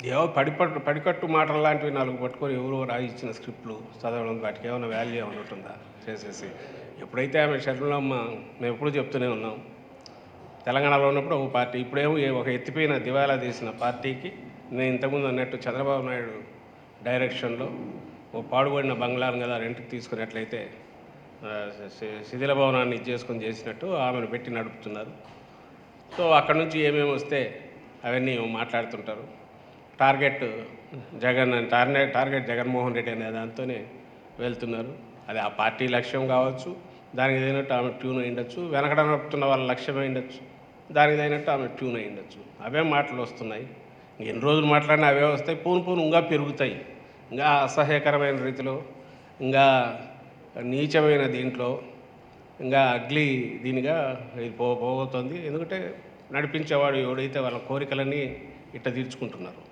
ఏవో పడికట్టు మాటలు లాంటివి 4 పట్టుకొని ఎవరో రాసిచ్చిన స్క్రిప్టులు చదవడం వాటికి ఏమైనా వాల్యూ ఏమైనా ఉంటుందా చేసేసి. ఎప్పుడైతే ఆమె షర్మిలమ్మ మేము ఎప్పుడూ చెప్తూనే ఉన్నాం. తెలంగాణలో ఉన్నప్పుడు ఒక పార్టీ, ఇప్పుడేమో ఒక ఎత్తిపోయిన దివాలా తీసిన పార్టీకి నేను ఇంతకుముందు అన్నట్టు చంద్రబాబు నాయుడు డైరెక్షన్‌లో ఓ పాడుబడిన బంగ్లాను కదా రెంట్‌కి తీసుకున్నట్లయితే శిథిల భవనాన్ని ఇది చేసుకొని చేసినట్టు ఆమెను పెట్టి నడుపుతున్నారు. సో అక్కడి నుంచి ఏమేమి వస్తే అవన్నీ మాట్లాడుతుంటారు. టార్గెట్ టార్గెట్ జగన్మోహన్ రెడ్డి అనే దాంతోనే వెళ్తున్నారు. అది ఆ పార్టీ లక్ష్యం కావచ్చు, దానికి తగినట్టు ఆమె ట్యూన్ అయి ఉండొచ్చు. వెనకడ నడుపుతున్న వాళ్ళ లక్ష్యం అయి ఉండొచ్చు, దానికి తగినట్టు ఆమె ట్యూన్ అయి ఉండొచ్చు. అవే మాటలు వస్తున్నాయి. ఎన్ని రోజులు మాట్లాడినా అవే వస్తాయి. పోను పోను ఇంకా పెరుగుతాయి. ఇంకా అసహ్యకరమైన రీతిలో, ఇంకా నీచమైన దీంట్లో, ఇంకా అగ్లీ దీనిగా ఇది పోబోతుంది. ఎందుకంటే నడిపించేవాడు ఎవడైతే వాళ్ళ కోరికలన్నీ ఇట్ట తీర్చుకుంటున్నారు.